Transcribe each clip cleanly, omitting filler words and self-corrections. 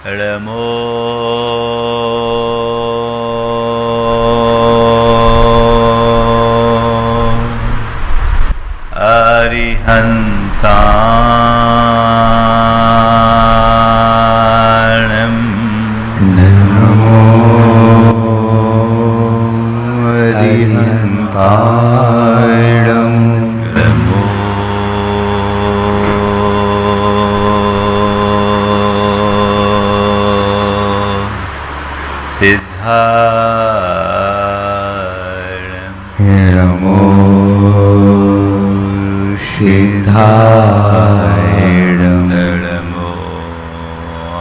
नमो अरिहन्ताणं नमो अरिहन्ताणं नमो सिद्धारणं नमो सिद्धारणं नमो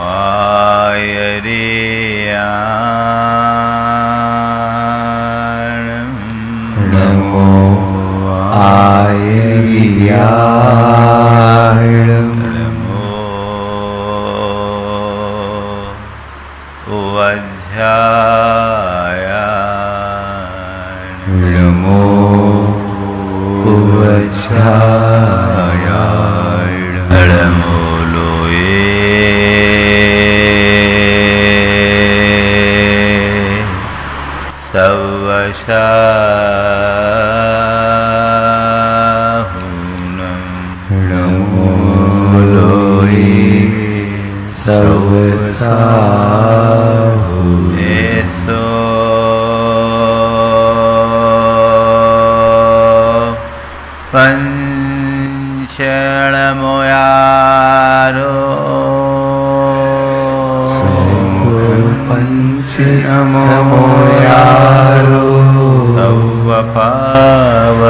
आयर्याणं नमो आयर्याणं नमो उवध्यायाणं नमो उवध्यायाणं नमो लोये सवशाहुनं नमो लोये सवसाहु एसो पंचणमोयारो पंचनमोयारो सवपाव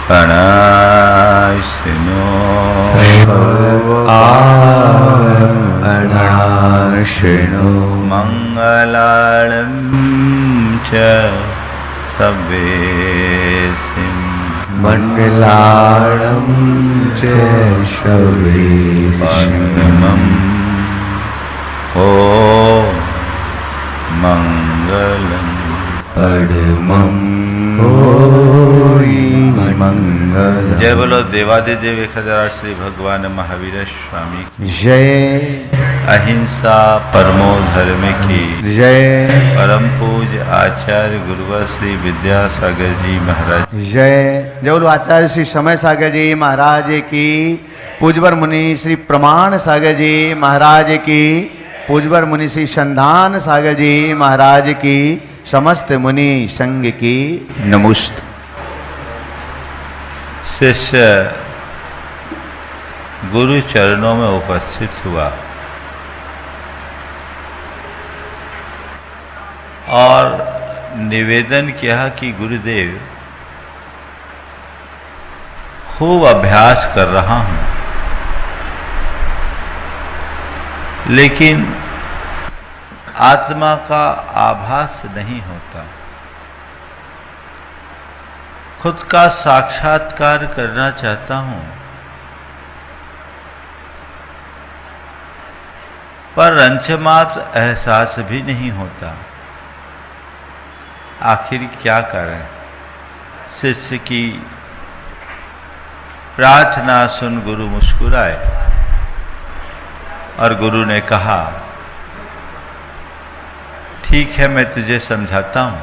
पणाशिनो अनाशिनो मंगलालं च सवेसिं मङ्गलाणं च शवेशमम् ओ मंगलम परमं होई मंगल। जय बोलो देवादिदेव 1008 श्री भगवान महावीर स्वामी की जय। अहिंसा परमो धर्म की जय। परम पूज्य आचार्य गुरुवर श्री विद्यासागर जी महाराज जय। जय बोलो आचार्य श्री समय सागर जी महाराज की, पूजवर मुनि श्री प्रमाण सागर जी महाराज की, पूजवर मुनि श्री संधान सागर जी महाराज की, समस्त मुनि संघ की नमस्ते। शिष्य गुरु चरणों में उपस्थित हुआ और निवेदन किया कि गुरुदेव खूब अभ्यास कर रहा हूं, लेकिन आत्मा का आभास नहीं होता। खुद का साक्षात्कार करना चाहता हूं, पर रंचमात्र एहसास भी नहीं होता। आखिर क्या करें? शिष्य की प्रार्थना सुन गुरु मुस्कुराए और गुरु ने कहा, ठीक है, मैं तुझे समझाता हूं।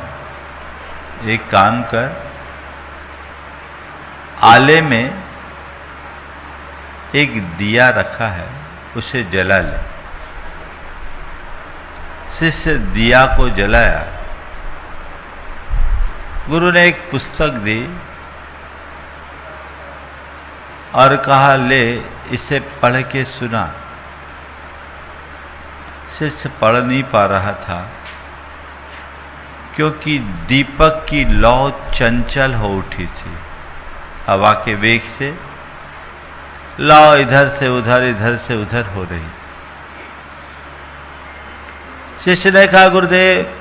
एक काम कर, आले में एक दिया रखा है, उसे जला ले। शिष्य दिया को जलाया। गुरु ने एक पुस्तक दी और कहा, ले इसे पढ़ के सुना। शिष्य पढ़ नहीं पा रहा था, क्योंकि दीपक की लौ चंचल हो उठी थी। हवा के वेग से लौ इधर से उधर हो रही थी। शिष्य ने कहा, गुरुदेव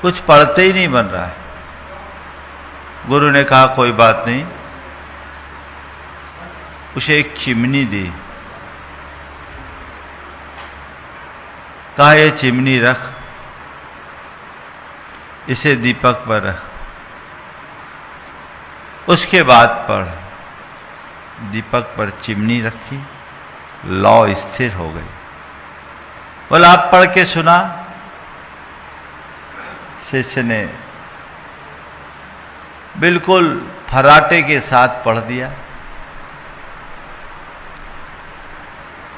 कुछ पढ़ते ही नहीं बन रहा है। गुरु ने कहा, कोई बात नहीं। उसे एक चिमनी दी, कहा, ये चिमनी रख, इसे दीपक पर रख, उसके बाद पढ़। दीपक पर चिमनी रखी लौ स्थिर हो गई। बोला आप पढ़ के सुना। शिष्य ने बिल्कुल फराटे के साथ पढ़ दिया।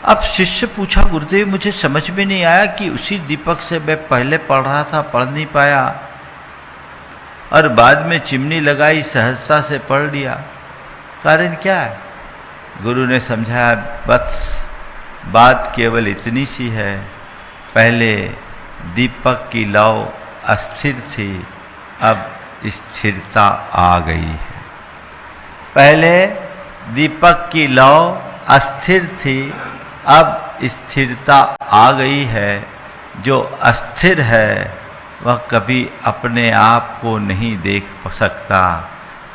अब शिष्य पूछा, गुरुदेव मुझे समझ में नहीं आया कि उसी दीपक से मैं पहले पढ़ रहा था, पढ़ नहीं पाया, और बाद में चिमनी लगाई, सहजता से पढ़ लिया, कारण क्या है? गुरु ने समझाया, बस बात केवल इतनी सी है, पहले दीपक की लौ अस्थिर थी, अब स्थिरता आ गई है। पहले दीपक की लौ अस्थिर थी, अब स्थिरता आ गई है। जो अस्थिर है वह कभी अपने आप को नहीं देख सकता,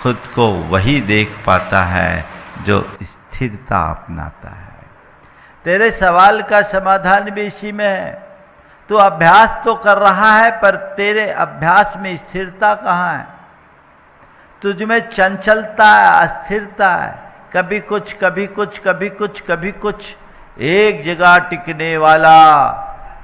खुद को वही देख पाता है जो स्थिरता अपनाता है। तेरे सवाल का समाधान भी इसी में है। तू अभ्यास तो कर रहा है, पर तेरे अभ्यास में स्थिरता कहाँ है? तुझ में चंचलता है, अस्थिरता है, कभी कुछ कभी कुछ, कभी कुछ कभी कुछ। एक जगह टिकने वाला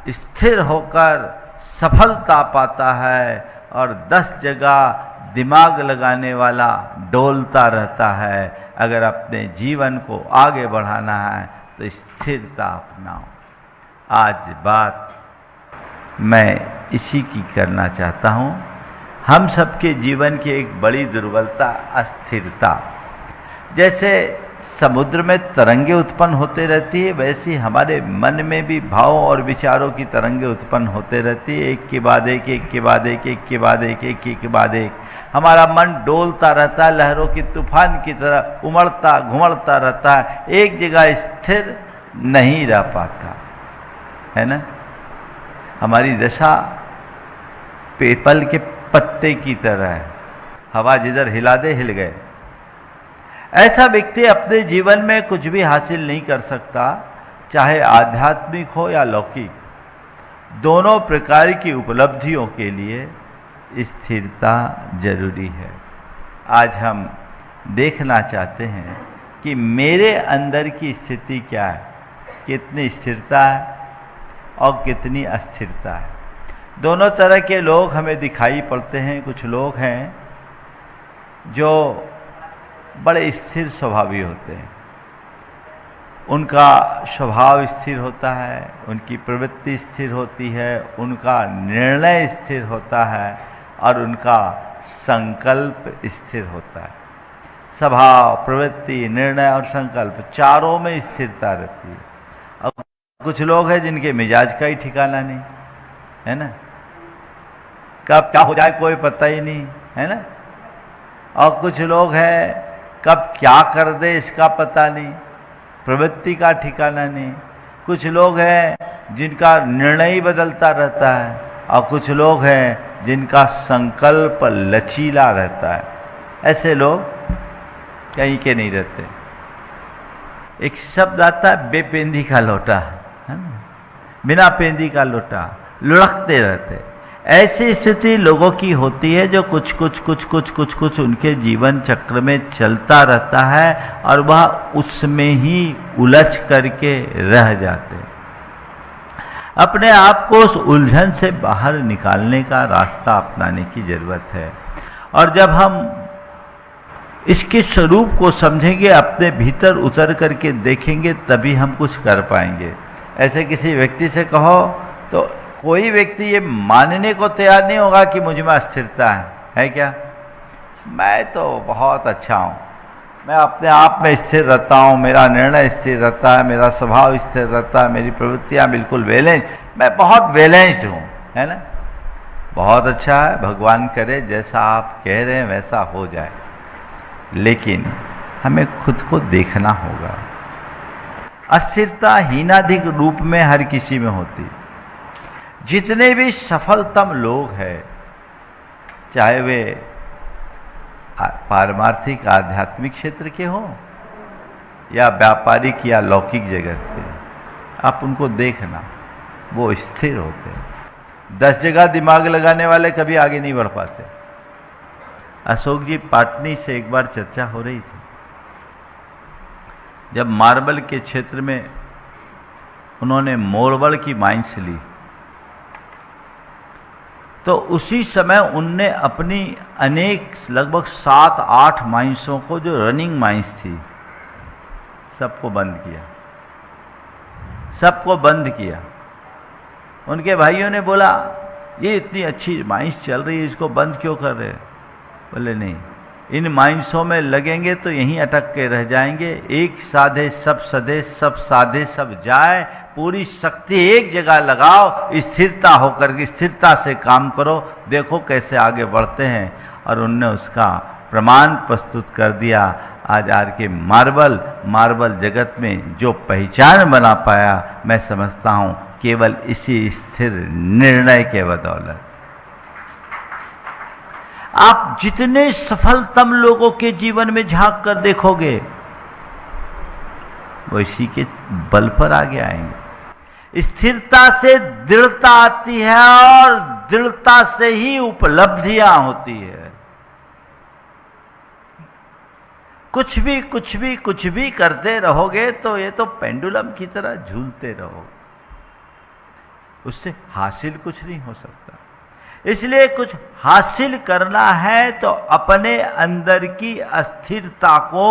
स्थिर होकर सफलता पाता है, और 10 जगह दिमाग लगाने वाला डोलता रहता है। अगर अपने जीवन को आगे बढ़ाना है तो स्थिरता अपनाओ। आज बात मैं इसी की करना चाहता हूँ। हम सबके जीवन की एक बड़ी दुर्बलता अस्थिरता। जैसे समुद्र में तरंगे उत्पन्न होते रहती है, वैसे हमारे मन में भी भाव और विचारों की तरंगे उत्पन्न होते रहती है, एक के बाद एक, एक के बाद एक, एक के बाद एक, एक के बाद एक। हमारा मन डोलता रहता है, लहरों की तूफान की तरह उमड़ता घुमड़ता रहता है, एक जगह स्थिर नहीं रह पाता है ना। हमारी दशा पीपल के पत्ते की तरह है, हवा जिधर हिला दे हिल गए। ऐसा व्यक्ति अपने जीवन में कुछ भी हासिल नहीं कर सकता, चाहे आध्यात्मिक हो या लौकिक। दोनों प्रकार की उपलब्धियों के लिए स्थिरता जरूरी है। आज हम देखना चाहते हैं कि मेरे अंदर की स्थिति क्या है, कितनी स्थिरता है और कितनी अस्थिरता है। दोनों तरह के लोग हमें दिखाई पड़ते हैं। कुछ लोग हैं जो बड़े स्थिर स्वभावी होते हैं, उनका स्वभाव स्थिर होता है, उनकी प्रवृत्ति स्थिर होती है, उनका निर्णय स्थिर होता है और उनका संकल्प स्थिर होता है। स्वभाव, प्रवृत्ति, निर्णय और संकल्प चारों में स्थिरता रहती है। और कुछ लोग हैं जिनके मिजाज का ही ठिकाना नहीं है ना, कब क्या हो जाए कोई पता ही नहीं है ना। और कुछ लोग हैं कब क्या कर दे इसका पता नहीं, प्रवृत्ति का ठिकाना नहीं। कुछ लोग हैं जिनका निर्णय ही बदलता रहता है, और कुछ लोग हैं जिनका संकल्प लचीला रहता है। ऐसे लोग कहीं के नहीं रहते। एक शब्द आता है बेपेंदी का लोटा, है ना, बिना पेंदी का लोटा, लुढ़कते रहते। ऐसी स्थिति लोगों की होती है जो कुछ कुछ उनके जीवन चक्र में चलता रहता है और वह उसमें ही उलझ करके रह जाते हैं। अपने आप को उस उलझन से बाहर निकालने का रास्ता अपनाने की जरूरत है। और जब हम इसके स्वरूप को समझेंगे, अपने भीतर उतर करके देखेंगे, तभी हम कुछ कर पाएंगे। ऐसे किसी व्यक्ति से कहो तो कोई व्यक्ति ये मानने को तैयार नहीं होगा कि मुझ में अस्थिरता है क्या? मैं तो बहुत अच्छा हूँ, मैं अपने आप में स्थिर रहता हूँ, मेरा निर्णय स्थिर रहता है, मेरा स्वभाव स्थिर रहता है, मेरी प्रवृत्तियाँ बिल्कुल बैलेंस, मैं बहुत बैलेंस्ड हूँ, है ना। बहुत अच्छा है, भगवान करे जैसा आप कह रहे हैं वैसा हो जाए, लेकिन हमें खुद को देखना होगा। अस्थिरता हीनाधिक रूप में हर किसी में होती। जितने भी सफलतम लोग हैं, चाहे वे पारमार्थिक आध्यात्मिक क्षेत्र के हों या व्यापारिक या लौकिक जगत के, आप उनको देखना, वो स्थिर होते हैं। 10 जगह दिमाग लगाने वाले कभी आगे नहीं बढ़ पाते। अशोक जी पाटनी से एक बार चर्चा हो रही थी, जब मार्बल के क्षेत्र में उन्होंने मोरवल की माइंस ली। तो उसी समय उनने अपनी अनेक लगभग 7-8 माइंसों को, जो रनिंग माइंस थी, सबको बंद किया, सबको बंद किया। उनके भाइयों ने बोला, ये इतनी अच्छी माइंस चल रही है, इसको बंद क्यों कर रहे? बोले नहीं, इन माइंसों में लगेंगे तो यहीं अटक के रह जाएंगे। एक साधे सब सधे, सब साधे सब जाए। पूरी शक्ति एक जगह लगाओ, स्थिरता होकर के स्थिरता से काम करो, देखो कैसे आगे बढ़ते हैं। और उनने उसका प्रमाण प्रस्तुत कर दिया। आज आर के मार्बल जगत में जो पहचान बना पाया, मैं समझता हूँ केवल इसी स्थिर निर्णय के बदौलत। आप जितने सफलतम लोगों के जीवन में झांक कर देखोगे, वो इसी के बल पर आगे आएंगे। स्थिरता से दृढ़ता आती है और दृढ़ता से ही उपलब्धियां होती है। कुछ भी करते रहोगे तो ये तो पेंडुलम की तरह झूलते रहोगे, उससे हासिल कुछ नहीं हो सकता। इसलिए कुछ हासिल करना है तो अपने अंदर की अस्थिरता को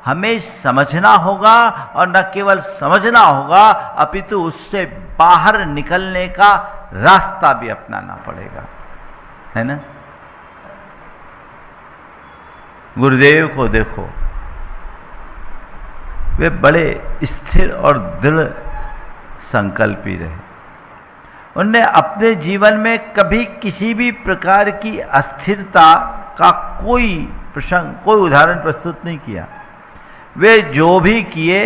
हमें समझना होगा, और न केवल समझना होगा अपितु उससे बाहर निकलने का रास्ता भी अपनाना पड़ेगा, है ना। गुरुदेव को देखो, वे बड़े स्थिर और दृढ़ संकल्पी रहे। उनने अपने जीवन में कभी किसी भी प्रकार की अस्थिरता का कोई प्रसंग, कोई उदाहरण प्रस्तुत नहीं किया। वे जो भी किए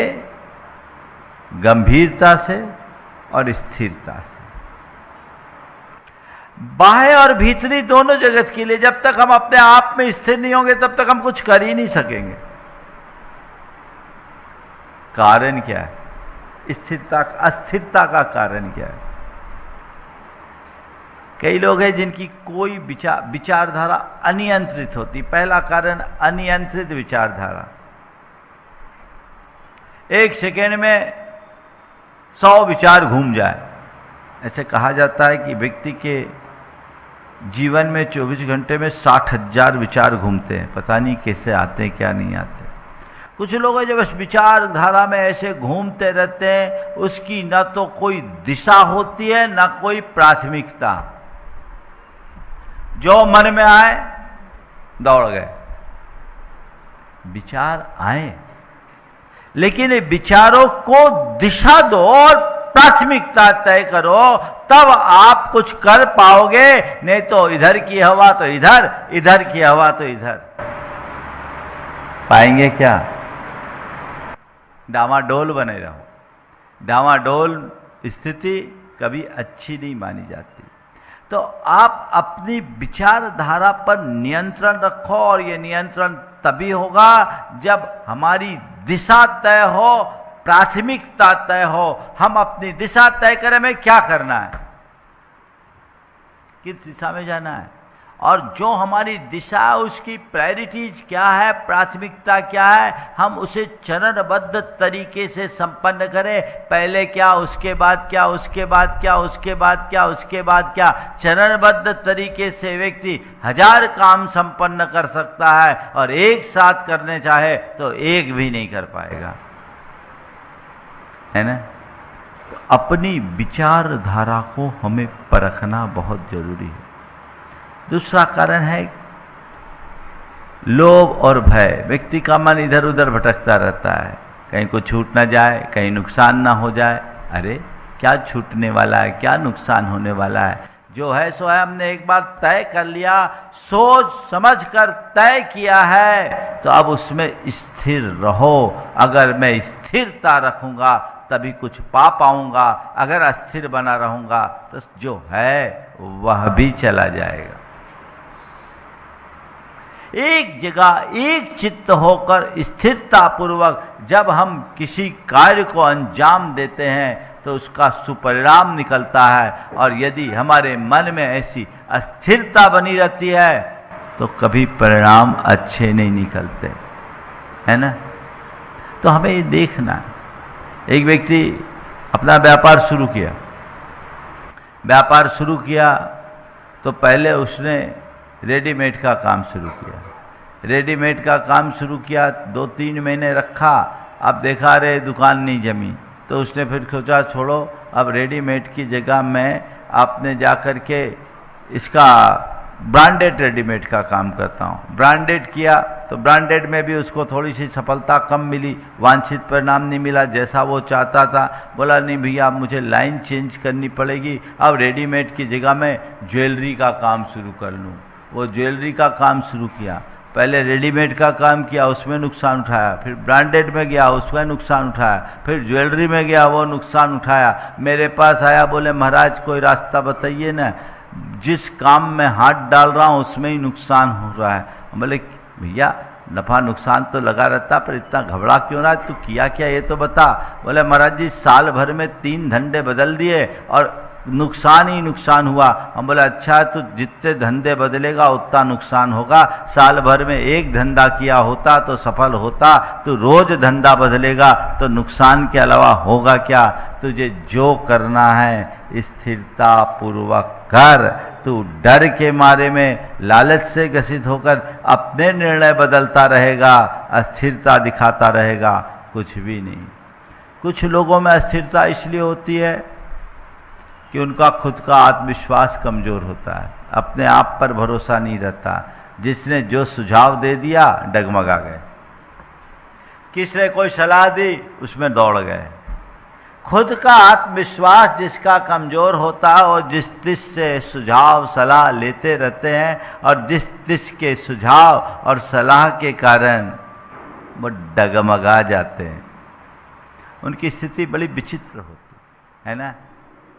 गंभीरता से और स्थिरता से, बाह्य और भीतरी दोनों जगत के लिए। जब तक हम अपने आप में स्थिर नहीं होंगे तब तक हम कुछ कर ही नहीं सकेंगे। कारण क्या है? अस्थिरता का कारण क्या है? कई लोग हैं जिनकी कोई विचारधारा अनियंत्रित होती। पहला कारण अनियंत्रित विचारधारा। एक सेकेंड में 100 विचार घूम जाए। ऐसे कहा जाता है कि व्यक्ति के जीवन में 24 घंटे में 60,000 विचार घूमते हैं। पता नहीं कैसे आते हैं, क्या नहीं आते। कुछ लोग हैं जो बस विचारधारा में ऐसे घूमते रहते हैं, उसकी न तो कोई दिशा होती है न कोई प्राथमिकता। जो मन में आए दौड़ गए। विचार आए, लेकिन विचारों को दिशा दो और प्राथमिकता तय करो, तब आप कुछ कर पाओगे। नहीं तो इधर की हवा तो इधर, इधर की हवा तो इधर। पाएंगे क्या? डामाडोल बने रहो। डामाडोल स्थिति कभी अच्छी नहीं मानी जाती। तो आप अपनी विचारधारा पर नियंत्रण रखो, और ये नियंत्रण तभी होगा जब हमारी दिशा तय हो, प्राथमिकता तय हो। हम अपनी दिशा तय करें, हमें क्या करना है, किस दिशा में जाना है, और जो हमारी दिशा है उसकी प्रायोरिटीज क्या है, प्राथमिकता क्या है, हम उसे चरणबद्ध तरीके से संपन्न करें। पहले क्या, उसके बाद क्या, उसके बाद क्या, उसके बाद क्या, उसके बाद क्या। चरणबद्ध तरीके से व्यक्ति 1000 काम संपन्न कर सकता है, और एक साथ करने चाहे तो एक भी नहीं कर पाएगा, है ना। तो अपनी विचारधारा को हमें परखना बहुत जरूरी है। दूसरा कारण है लोभ और भय। व्यक्ति का मन इधर उधर भटकता रहता है, कहीं को छूट ना जाए, कहीं नुकसान ना हो जाए। अरे क्या छूटने वाला है, क्या नुकसान होने वाला है? जो है सो है, हमने एक बार तय कर लिया, सोच समझ कर तय किया है, तो अब उसमें स्थिर रहो। अगर मैं स्थिरता रखूंगा तभी कुछ पा पाऊंगा। अगर अस्थिर बना रहूंगा तो जो है वह भी चला जाएगा। एक जगह एक चित्त होकर स्थिरता पूर्वक जब हम किसी कार्य को अंजाम देते हैं तो उसका सुपरिणाम निकलता है। और यदि हमारे मन में ऐसी अस्थिरता बनी रहती है तो कभी परिणाम अच्छे नहीं निकलते, है ना। तो हमें ये देखना है। एक व्यक्ति अपना व्यापार शुरू किया। व्यापार शुरू किया तो पहले उसने रेडीमेड का काम शुरू किया। रेडीमेड का काम शुरू किया, 2-3 महीने रखा, अब देखा रे दुकान नहीं जमी, तो उसने फिर सोचा छोड़ो, अब रेडीमेड की जगह मैं आपने जा कर के इसका ब्रांडेड रेडीमेड का काम करता हूँ। ब्रांडेड किया तो ब्रांडेड में भी उसको थोड़ी सी सफलता कम मिली, वांछित परिणाम नहीं मिला जैसा वो चाहता था। बोला नहीं भैया अब मुझे लाइन चेंज करनी पड़ेगी, अब रेडीमेड की जगह मैं ज्वेलरी का काम शुरू कर लूँ। वो ज्वेलरी का काम शुरू किया। पहले रेडीमेड का काम किया, उसमें नुकसान उठाया, फिर ब्रांडेड में गया, उसमें नुकसान उठाया, फिर ज्वेलरी में गया, वो नुकसान उठाया। मेरे पास आया, बोले महाराज कोई रास्ता बताइए ना, जिस काम में हाथ डाल रहा हूँ उसमें ही नुकसान हो रहा है। बोले भैया नफा नुकसान तो लगा रहता, पर इतना घबरा क्यों रहा है, तू किया क्या ये तो बता। बोले महाराज जी साल भर में 3 धंधे बदल दिए और नुकसान ही नुकसान हुआ। हम बोले अच्छा तो जितने धंधे बदलेगा उतना नुकसान होगा, साल भर में 1 धंधा किया होता तो सफल होता, तो रोज धंधा बदलेगा तो नुकसान के अलावा होगा क्या। तुझे जो करना है स्थिरता पूर्वक कर, तू डर के मारे में लालच से ग्रसित होकर अपने निर्णय बदलता रहेगा, अस्थिरता दिखाता रहेगा, कुछ भी नहीं। कुछ लोगों में अस्थिरता इसलिए होती है कि उनका खुद का आत्मविश्वास कमजोर होता है, अपने आप पर भरोसा नहीं रहता। जिसने जो सुझाव दे दिया डगमगा गए, किसने कोई सलाह दी उसमें दौड़ गए। खुद का आत्मविश्वास जिसका कमजोर होता है और जिस से सुझाव सलाह लेते रहते हैं, और जिस के सुझाव और सलाह के कारण वो डगमगा जाते हैं, उनकी स्थिति बड़ी विचित्र होती है ना।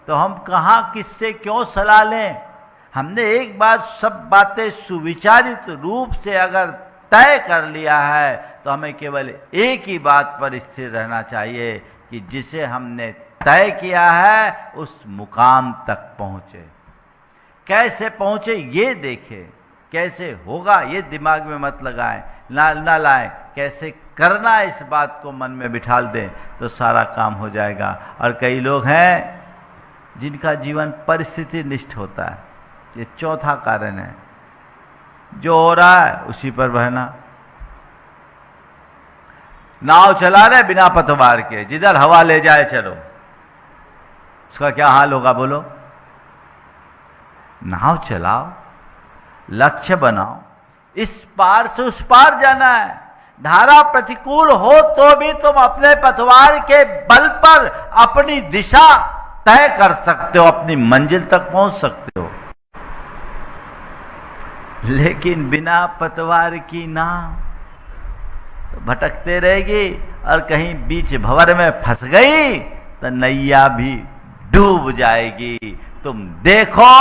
तो हम कहाँ किससे क्यों सलाह लें। हमने एक बात सब बातें सुविचारित रूप से अगर तय कर लिया है तो हमें केवल एक ही बात पर स्थिर रहना चाहिए कि जिसे हमने तय किया है उस मुकाम तक पहुँचे। कैसे पहुँचे ये देखें, कैसे होगा ये दिमाग में मत लगाएं, ना लाएं, कैसे करना इस बात को मन में बिठाल दें तो सारा काम हो जाएगा। और कई लोग हैं जिनका जीवन परिस्थिति निष्ठ होता है, ये चौथा कारण है। जो हो रहा है उसी पर बहना, नाव चला रहे बिना पतवार के, जिधर हवा ले जाए चलो, उसका क्या हाल होगा बोलो। नाव चलाओ, लक्ष्य बनाओ, इस पार से उस पार जाना है। धारा प्रतिकूल हो तो भी तुम अपने पतवार के बल पर अपनी दिशा तय कर सकते हो, अपनी मंजिल तक पहुंच सकते हो। लेकिन बिना पतवार की नाव तो भटकते रहेगी, और कहीं बीच भंवर में फंस गई तो नैया भी डूब जाएगी। तुम देखो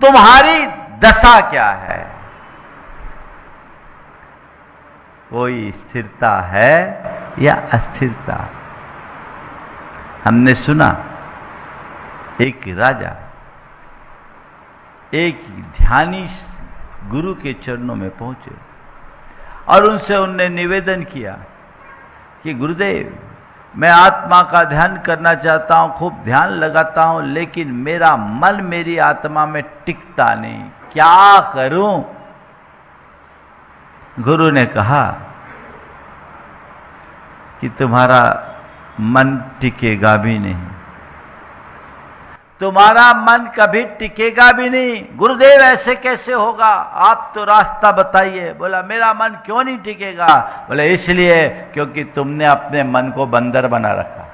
तुम्हारी दशा क्या है। कोई स्थिरता है या अस्थिरता। हमने सुना एक राजा एक ध्यानी गुरु के चरणों में पहुंचे और उनसे उनने निवेदन किया कि गुरुदेव मैं आत्मा का ध्यान करना चाहता हूं, खूब ध्यान लगाता हूं, लेकिन मेरा मन मेरी आत्मा में टिकता नहीं, क्या करूं। गुरु ने कहा कि तुम्हारा मन टिकेगा भी नहीं, तुम्हारा मन कभी टिकेगा भी नहीं। गुरुदेव ऐसे कैसे होगा, आप तो रास्ता बताइए। बोला मेरा मन क्यों नहीं टिकेगा। बोले इसलिए क्योंकि तुमने अपने मन को बंदर बना रखा।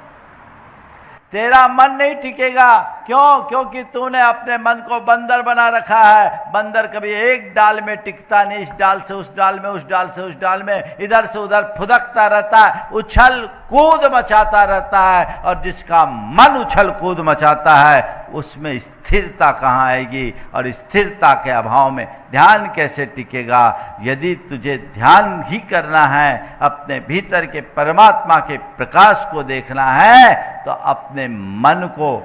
तेरा मन नहीं टिकेगा, क्यों? क्योंकि तूने अपने मन को बंदर बना रखा है। बंदर कभी एक डाल में टिकता नहीं, इस डाल से उस डाल में, उस डाल से उस डाल में, इधर से उधर फुदकता रहता है, उछल कूद मचाता रहता है। और जिसका मन उछल कूद मचाता है उसमें स्थिरता कहाँ आएगी, और स्थिरता के अभाव में ध्यान कैसे टिकेगा। यदि तुझे ध्यान ही करना है, अपने भीतर के परमात्मा के प्रकाश को देखना है, तो अपने मन को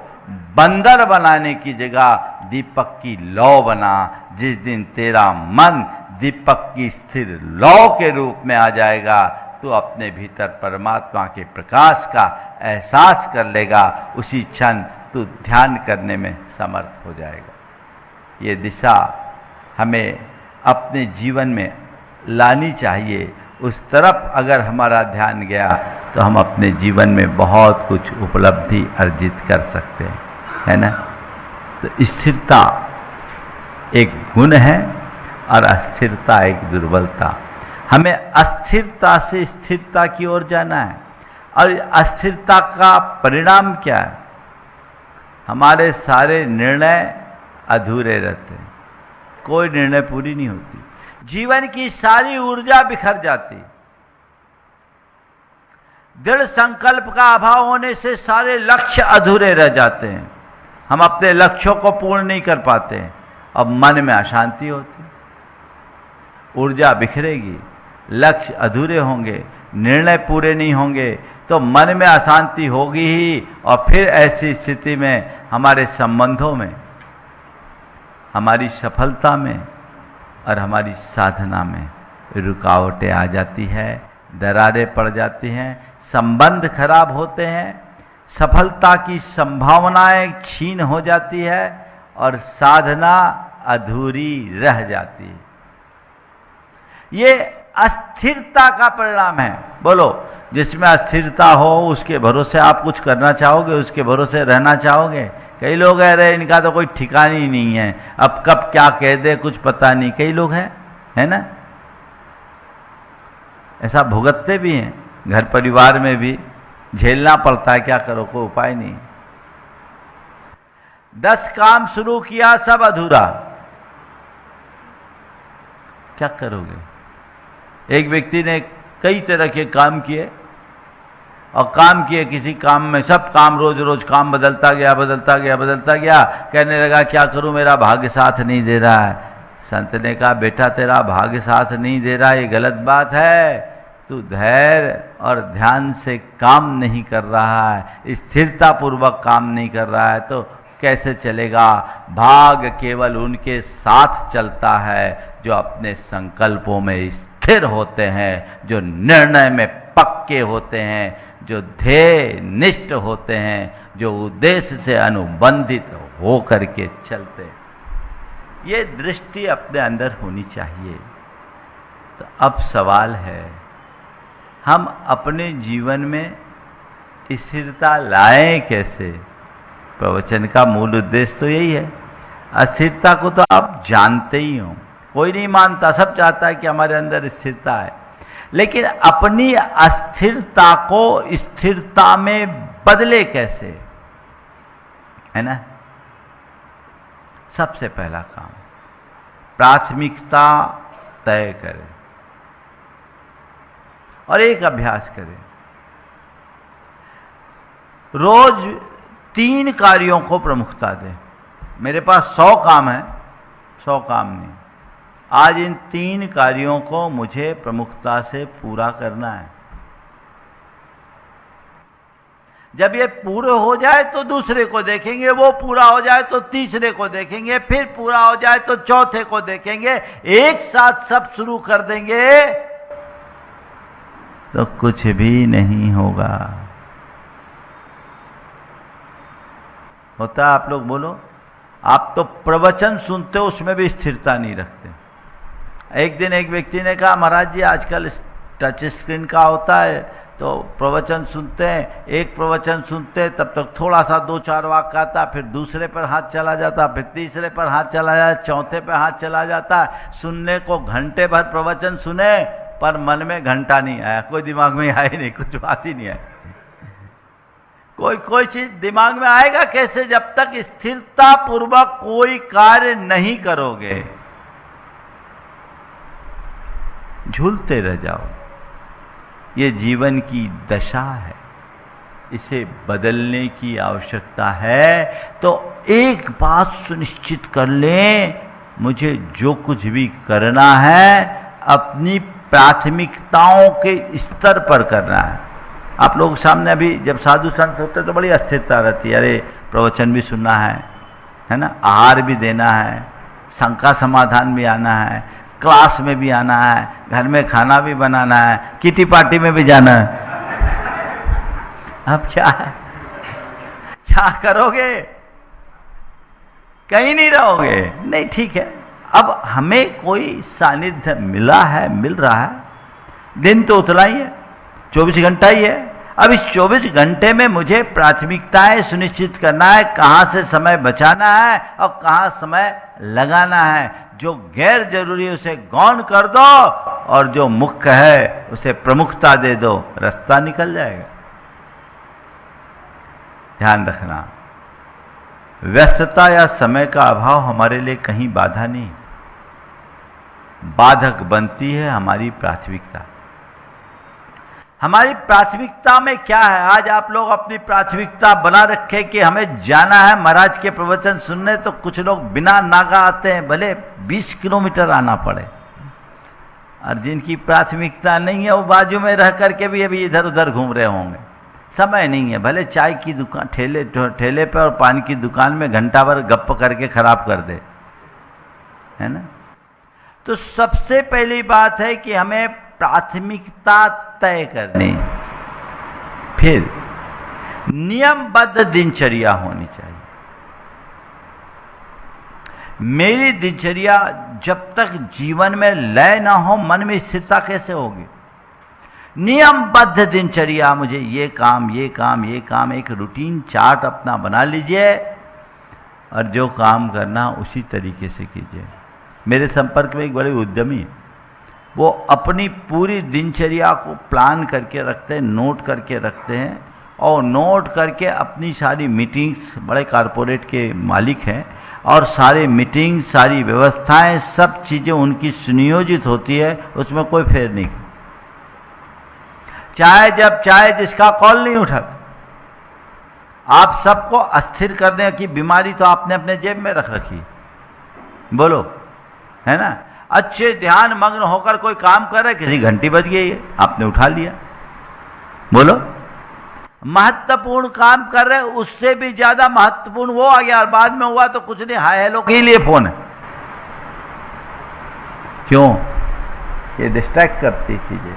बंदर बनाने की जगह दीपक की लौ बना। जिस दिन तेरा मन दीपक की स्थिर लौ के रूप में आ जाएगा, तू अपने भीतर परमात्मा के प्रकाश का एहसास कर लेगा, उसी क्षण तू ध्यान करने में समर्थ हो जाएगा। ये दिशा हमें अपने जीवन में लानी चाहिए। उस तरफ अगर हमारा ध्यान गया तो हम अपने जीवन में बहुत कुछ उपलब्धि अर्जित कर सकते हैं, है ना। तो स्थिरता एक गुण है और अस्थिरता एक दुर्बलता। हमें अस्थिरता से स्थिरता की ओर जाना है। और अस्थिरता का परिणाम क्या है? हमारे सारे निर्णय अधूरे रहते हैं, कोई निर्णय पूरी नहीं होती, जीवन की सारी ऊर्जा बिखर जाती। दृढ़ संकल्प का अभाव होने से सारे लक्ष्य अधूरे रह जाते हैं, हम अपने लक्ष्यों को पूर्ण नहीं कर पाते हैं। अब मन में अशांति होती, ऊर्जा बिखरेगी, लक्ष्य अधूरे होंगे, निर्णय पूरे नहीं होंगे, तो मन में अशांति होगी ही। और फिर ऐसी स्थिति में हमारे संबंधों में, हमारी सफलता में और हमारी साधना में रुकावटें आ जाती है, दरारें पड़ जाती हैं, संबंध खराब होते हैं, सफलता की संभावनाएं क्षीण हो जाती है और साधना अधूरी रह जाती है। ये अस्थिरता का परिणाम है। बोलो, जिसमें अस्थिरता हो उसके भरोसे आप कुछ करना चाहोगे, उसके भरोसे रहना चाहोगे? कई लोग है रहे, इनका तो कोई ठिकाना ही नहीं है, अब कब क्या कह दे कुछ पता नहीं। कई लोग हैं, है ना, ऐसा भुगतते भी हैं, घर परिवार में भी झेलना पड़ता है, क्या करो, कोई उपाय नहीं। 10 काम शुरू किया, सब अधूरा, क्या करोगे? एक व्यक्ति ने कई तरह के काम किए और काम किए, किसी काम में सब काम रोज रोज काम बदलता गया, बदलता गया, बदलता गया। कहने लगा क्या करूं, मेरा भाग्य साथ नहीं दे रहा है। संत ने कहा बेटा तेरा भाग्य साथ नहीं दे रहा, ये गलत बात है, तू धैर्य और ध्यान से काम नहीं कर रहा है, स्थिरता पूर्वक काम नहीं कर रहा है, तो कैसे चलेगा? भाग्य केवल उनके साथ चलता है जो अपने संकल्पों में स्थिर होते हैं, जो निर्णय में पक्के होते हैं, जो ध्येय निष्ठ होते हैं, जो उद्देश्य से अनुबंधित हो करके चलते हैं। ये दृष्टि अपने अंदर होनी चाहिए। तो अब सवाल है, हम अपने जीवन में स्थिरता लाएं कैसे? प्रवचन का मूल उद्देश्य तो यही है। अस्थिरता को तो आप जानते ही हो, कोई नहीं मानता, सब चाहता है कि हमारे अंदर स्थिरता है, लेकिन अपनी अस्थिरता को स्थिरता में बदले कैसे, है ना। सबसे पहला काम, प्राथमिकता तय करें और एक अभ्यास करें। रोज 3 कार्यों को प्रमुखता दें। मेरे पास 100 काम है, 100 काम नहीं, आज इन 3 कार्यों को मुझे प्रमुखता से पूरा करना है। जब ये पूरे हो जाए तो दूसरे को देखेंगे, वो पूरा हो जाए तो तीसरे को देखेंगे, फिर पूरा हो जाए तो चौथे को देखेंगे। एक साथ सब शुरू कर देंगे तो कुछ भी नहीं होगा। होता है? आप लोग बोलो, आप तो प्रवचन सुनते हो उसमें भी स्थिरता नहीं रखते। एक दिन एक व्यक्ति ने कहा महाराज जी आजकल टच स्क्रीन का होता है तो प्रवचन सुनते हैं, एक प्रवचन सुनते हैं तब तक थोड़ा सा 2-4 वाक्य आता, फिर दूसरे पर हाथ चला जाता, फिर तीसरे पर हाथ चला जाता, चौथे पर हाथ चला जाता। सुनने को घंटे भर प्रवचन सुने पर मन में घंटा नहीं आया, कोई दिमाग में आया नहीं, कुछ बात ही नहीं आई। कोई चीज दिमाग में आएगा कैसे जब तक स्थिरता पूर्वक कोई कार्य नहीं करोगे? झूलते रह जाओ। ये जीवन की दशा है, इसे बदलने की आवश्यकता है। तो एक बात सुनिश्चित कर लें, मुझे जो कुछ भी करना है अपनी प्राथमिकताओं के स्तर पर करना है। आप लोग सामने अभी जब साधु संत होते तो बड़ी अस्थिरता रहती है, अरे प्रवचन भी सुनना है ना, आहार भी देना है, शंका समाधान भी आना है, क्लास में भी आना है, घर में खाना भी बनाना है, किटी पार्टी में भी जाना है। अब क्या करोगे? कहीं नहीं रहोगे। नहीं, ठीक है, अब हमें कोई सानिध्य मिला है, मिल रहा है। दिन तो उतना ही है, 24 घंटा ही है। अब इस 24 घंटे में मुझे प्राथमिकताएं सुनिश्चित करना है, कहाँ से समय बचाना है और कहाँ समय लगाना है। जो गैर जरूरी है उसे गौण कर दो और जो मुख्य है उसे प्रमुखता दे दो, रास्ता निकल जाएगा। ध्यान रखना, व्यस्तता या समय का अभाव हमारे लिए कहीं बाधा नहीं, बाधक बनती है हमारी प्राथमिकता। हमारी प्राथमिकता में क्या है? आज आप लोग अपनी प्राथमिकता बना रखे कि हमें जाना है महाराज के प्रवचन सुनने, तो कुछ लोग बिना नागा आते हैं, भले 20 किलोमीटर आना पड़े। और जिनकी प्राथमिकता नहीं है वो बाजू में रह करके भी अभी इधर उधर घूम रहे होंगे। समय नहीं है, भले चाय की दुकान ठेले पे और पान की दुकान में घंटा भर गप्प करके खराब कर दे, है ना। तो सबसे पहली बात है कि हमें प्राथमिकता तय करनी, फिर नियमबद्ध दिनचर्या होनी चाहिए। मेरी दिनचर्या जब तक जीवन में लय ना हो, मन में स्थिरता कैसे होगी? नियमबद्ध दिनचर्या, मुझे ये काम, एक रूटीन चार्ट अपना बना लीजिए और जो काम करना उसी तरीके से कीजिए। मेरे संपर्क में एक बड़े उद्यमी है, वो अपनी पूरी दिनचर्या को प्लान करके रखते हैं, नोट करके रखते हैं और नोट करके अपनी सारी मीटिंग्स, बड़े कारपोरेट के मालिक हैं और सारे मीटिंग, सारी व्यवस्थाएं, सब चीज़ें उनकी सुनियोजित होती है, उसमें कोई फेर नहीं। चाहे जिसका कॉल नहीं उठाता। आप सबको अस्थिर करने की बीमारी तो आपने अपने जेब में रख रखी, बोलो, है ना। अच्छे ध्यान मग्न होकर कोई काम कर रहे, किसी घंटी बज गई है, आपने उठा लिया, बोलो। महत्वपूर्ण काम कर रहे, उससे भी ज्यादा महत्वपूर्ण वो आ गया और बाद में हुआ तो कुछ नहीं, हाय हेलो के लिए फोन है। क्यों? ये डिस्ट्रैक्ट करती चीजें,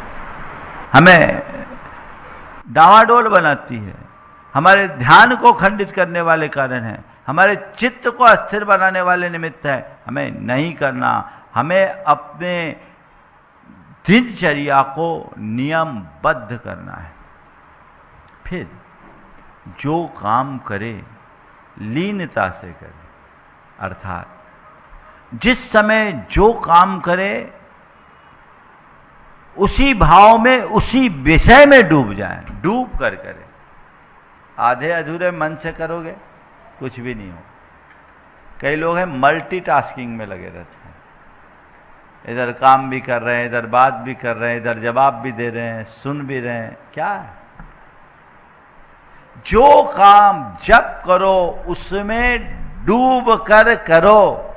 हमें डावाडोल बनाती है, हमारे ध्यान को खंडित करने वाले कारण है, हमारे चित्त को अस्थिर बनाने वाले निमित्त है। हमें नहीं करना। हमें अपने दिनचर्या को नियमबद्ध करना है। फिर जो काम करे लीनता से करे, अर्थात जिस समय जो काम करे उसी भाव में, उसी विषय में डूब जाए, डूब कर करे। आधे अधूरे मन से करोगे कुछ भी नहीं हो। कई लोग हैं मल्टीटास्किंग में लगे रहते हैं, इधर काम भी कर रहे हैं, इधर बात भी कर रहे हैं, इधर जवाब भी दे रहे हैं, सुन भी रहे हैं। क्या है? जो काम जब करो उसमें डूब कर करो,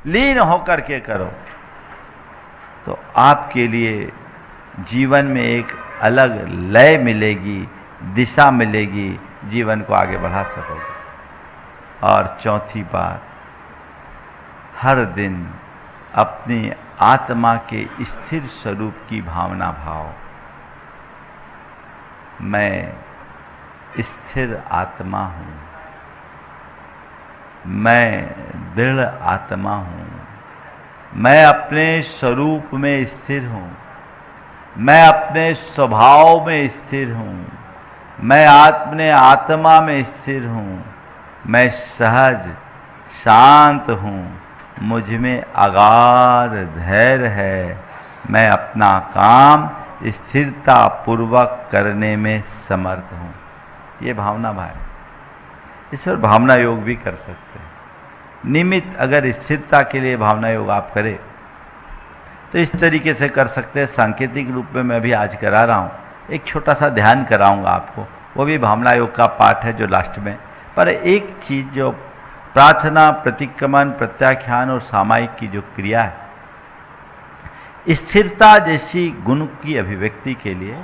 लीन होकर के करो, तो आपके लिए जीवन में एक अलग लय मिलेगी, दिशा मिलेगी, जीवन को आगे बढ़ा सकोगे। और चौथी बात, हर दिन अपनी आत्मा के स्थिर स्वरूप की भावना भाव। मैं स्थिर आत्मा हूँ, मैं दृढ़ आत्मा हूँ, मैं अपने स्वरूप में स्थिर हूँ, मैं अपने स्वभाव में स्थिर हूँ, मैं अपने आत्मा में स्थिर हूँ, मैं सहज शांत हूँ, मुझ में अगाध धैर्य है, मैं अपना काम स्थिरता पूर्वक करने में समर्थ हूँ। ये भावना भाई, इस पर भावना योग भी कर सकते हैं। निमित्त अगर स्थिरता के लिए भावना योग आप करें तो इस तरीके से कर सकते हैं। सांकेतिक रूप में मैं भी आज करा रहा हूँ, एक छोटा सा ध्यान कराऊंगा आपको, वो भी भावना योग का पाठ है जो लास्ट में। पर एक चीज़ जो प्रार्थना, प्रतिक्रमण, प्रत्याख्यान और सामायिक की जो क्रिया है, स्थिरता जैसी गुण की अभिव्यक्ति के लिए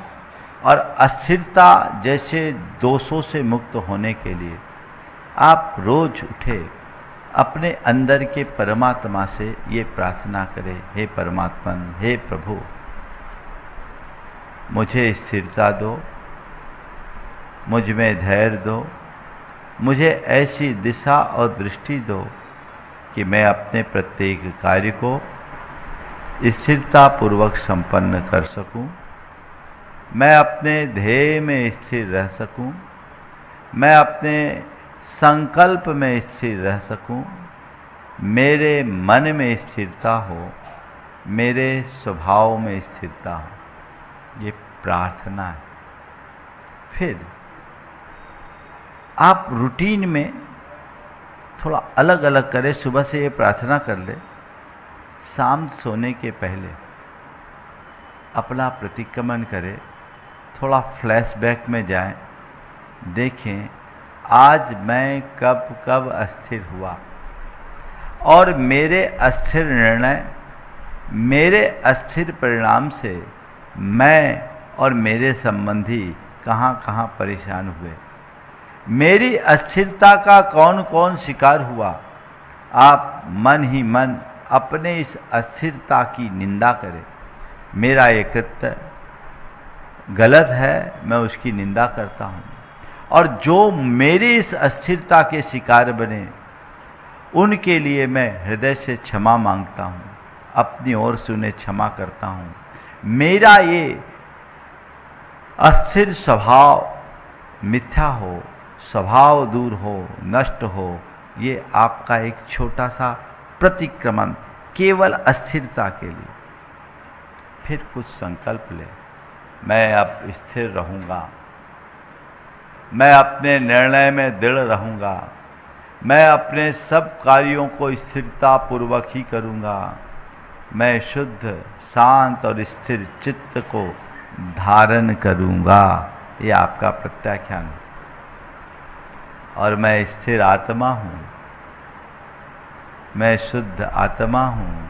और अस्थिरता जैसे दोषों से मुक्त होने के लिए आप रोज उठे अपने अंदर के परमात्मा से ये प्रार्थना करे, हे परमात्मन, हे प्रभु, मुझे स्थिरता दो, मुझ में धैर्य दो, मुझे ऐसी दिशा और दृष्टि दो कि मैं अपने प्रत्येक कार्य को स्थिरता पूर्वक संपन्न कर सकूं, मैं अपने ध्येय में स्थिर रह सकूं, मैं अपने संकल्प में स्थिर रह सकूं, मेरे मन में स्थिरता हो, मेरे स्वभाव में स्थिरता हो। ये प्रार्थना है। फिर आप रूटीन में थोड़ा अलग अलग करें। सुबह से ये प्रार्थना कर ले, शाम सोने के पहले अपना प्रतिक्रमण करें, थोड़ा फ्लैशबैक में जाएं, देखें आज मैं कब कब अस्थिर हुआ और मेरे अस्थिर निर्णय, मेरे अस्थिर परिणाम से मैं और मेरे संबंधी कहाँ कहाँ परेशान हुए, मेरी अस्थिरता का कौन कौन शिकार हुआ। आप मन ही मन अपने इस अस्थिरता की निंदा करें। मेरा ये कृत्य गलत है, मैं उसकी निंदा करता हूँ, और जो मेरी इस अस्थिरता के शिकार बने उनके लिए मैं हृदय से क्षमा मांगता हूँ, अपनी ओर से उन्हें क्षमा करता हूँ। मेरा ये अस्थिर स्वभाव मिथ्या हो, स्वभाव दूर हो, नष्ट हो। ये आपका एक छोटा सा प्रतिक्रमण केवल अस्थिरता के लिए। फिर कुछ संकल्प ले, मैं अब स्थिर रहूँगा, मैं अपने निर्णय में दृढ़ रहूँगा, मैं अपने सब कार्यों को स्थिरता पूर्वक ही करूँगा, मैं शुद्ध, शांत और स्थिर चित्त को धारण करूँगा। ये आपका प्रत्याख्यान है। और मैं स्थिर आत्मा हूँ, मैं शुद्ध आत्मा हूँ,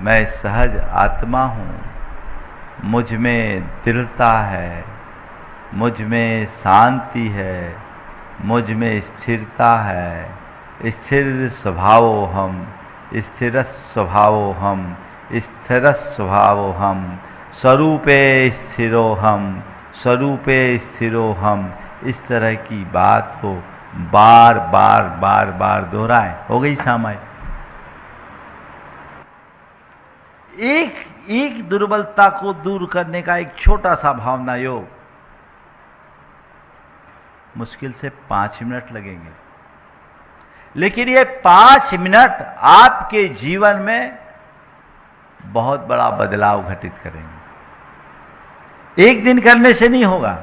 मैं सहज आत्मा हूँ, मुझ में दृढ़ता है, मुझ में शांति है, मुझ में स्थिरता है। स्थिर स्वभावो हम, स्थिर स्वभावो हम, स्थिर स्वभावो हम, स्वरूपे स्थिरो हम, स्वरूपे स्थिरो हम। इस तरह की बात को बार बार बार बार दोहराएं। हो गई शामाई। एक दुर्बलता को दूर करने का एक छोटा सा भावना योग, मुश्किल से 5 मिनट लगेंगे, लेकिन ये 5 मिनट आपके जीवन में बहुत बड़ा बदलाव घटित करेंगे। एक दिन करने से नहीं होगा।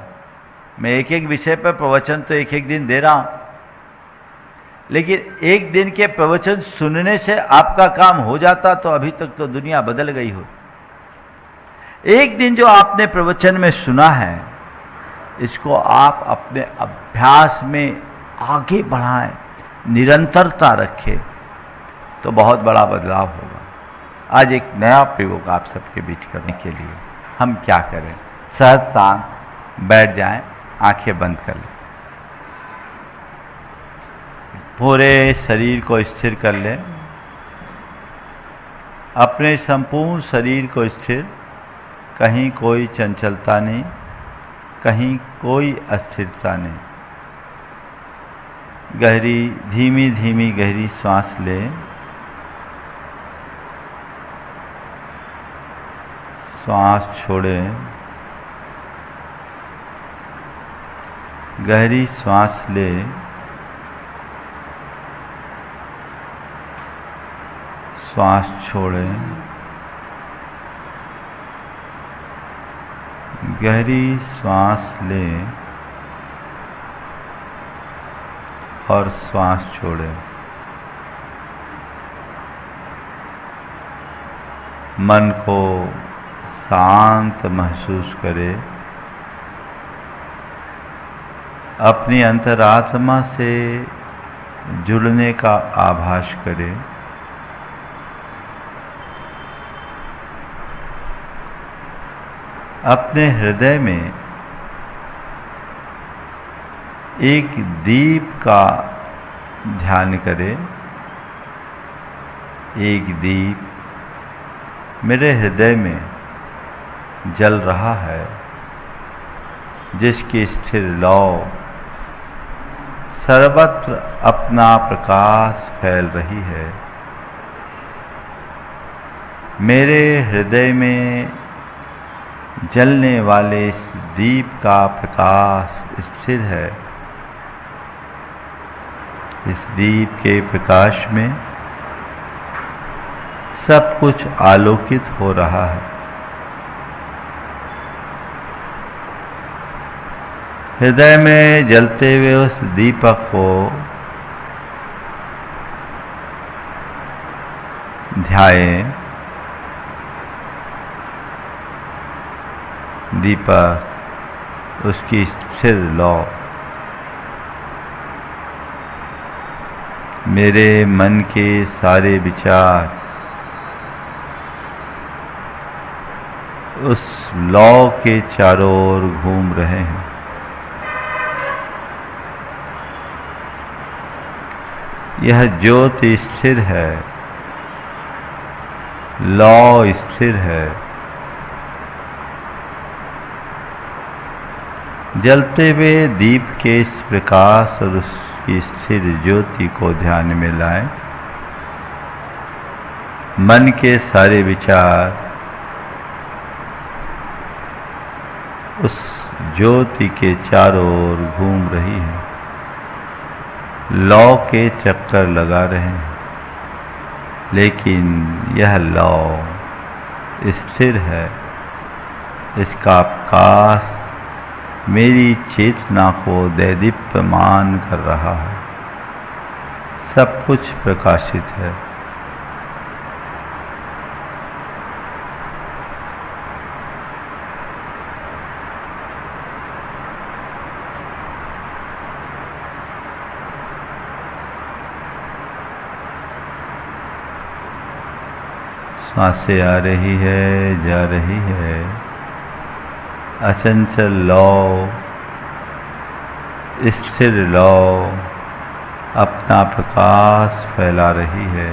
मैं एक एक विषय पर प्रवचन तो एक एक दिन दे रहा हूं, लेकिन एक दिन के प्रवचन सुनने से आपका काम हो जाता तो अभी तक तो दुनिया बदल गई हो। एक दिन जो आपने प्रवचन में सुना है, इसको आप अपने अभ्यास में आगे बढ़ाएं, निरंतरता रखें, तो बहुत बड़ा बदलाव होगा। आज एक नया प्रयोग आप सबके बीच करने के लिए हम क्या करें, सहज शांत बैठ जाएं, आंखें बंद कर लें, पूरे शरीर को स्थिर कर लें, अपने संपूर्ण शरीर को स्थिर, कहीं कोई चंचलता नहीं, कहीं कोई अस्थिरता नहीं। गहरी धीमी धीमी गहरी सांस लें, सांस छोड़ें, गहरी सांस लें, सांस छोड़ें, गहरी सांस लें और सांस छोड़ें। मन को शांत महसूस करें, अपनी अंतरात्मा से जुड़ने का आभास करें। अपने हृदय में एक दीप का ध्यान करें। एक दीप मेरे हृदय में जल रहा है, जिसकी स्थिर लौ सर्वत्र अपना प्रकाश फैल रही है। मेरे हृदय में जलने वाले इस दीप का प्रकाश स्थिर है। इस दीप के प्रकाश में सब कुछ आलोकित हो रहा है। हृदय में जलते हुए उस दीपक को ध्याएं। दीपक, उसकी स्थिर लौ मेरे मन के सारे विचार उस लौ के चारों ओर घूम रहे हैं। यह ज्योति स्थिर है, लौ स्थिर है। जलते हुए दीप के इस प्रकाश और उसकी स्थिर ज्योति को ध्यान में लाएं। मन के सारे विचार उस ज्योति के चारों ओर घूम रही है, लौ के चक्कर लगा रहे हैं, लेकिन यह लौ स्थिर है। इसका प्रकाश मेरी चेतना को दैदीप्यमान कर रहा है। सब कुछ प्रकाशित है। सांसें आ रही है, जा रही है। अचंचल लौ, स्थिर लौ अपना प्रकाश फैला रही है।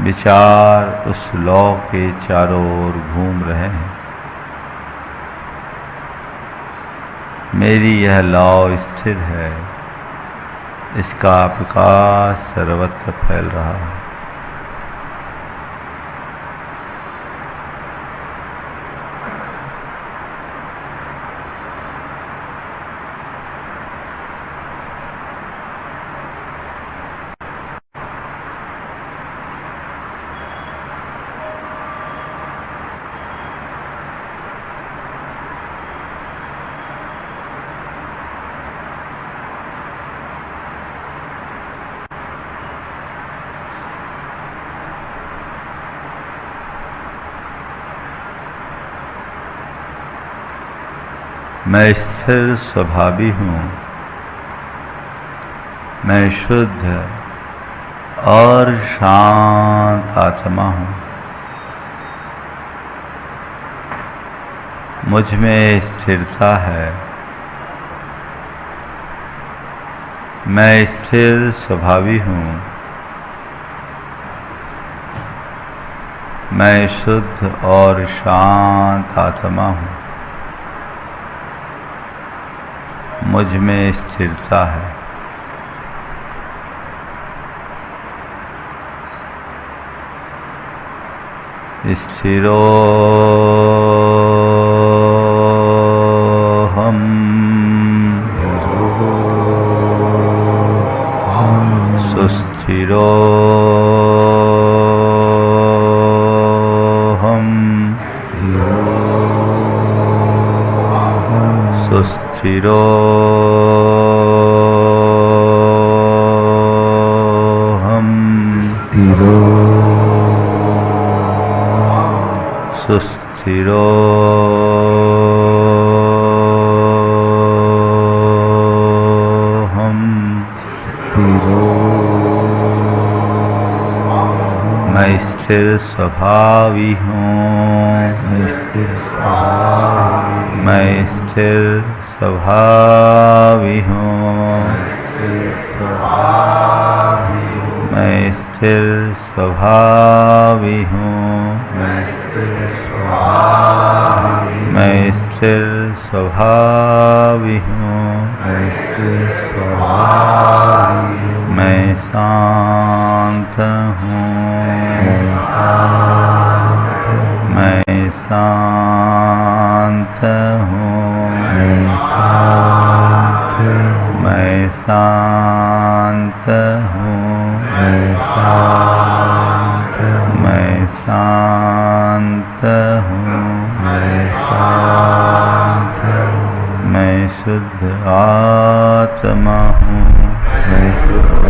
विचार उस लौ के चारों ओर घूम रहे हैं। मेरी यह लौ स्थिर है। इसका प्रकाश सर्वत्र फैल रहा है। मैं स्थिर स्वभावी हूँ। मैं शुद्ध और शांत आत्मा हूँ। मुझ में स्थिरता है। मैं स्थिर स्वभावी हूँ। मैं शुद्ध और शांत आत्मा हूँ। मुझ में स्थिरता है। स्थिरो हम सुस्थिरो हम सुस्थिरो सुस्थिरो हम मैं स्थिर स्वभावी हूँ। मैं स्थिर स्वभावी हूँ। मैं स्थिर स्वभावी हूँ। मैं स्थिर स्वभावी हूँ। मैं शांत हूँ। मैं शांत हूँ। मैं शांत हूँ। मैं शांत हूँ। मैं शुद्ध आत्मा हूँ। मैं शुद्ध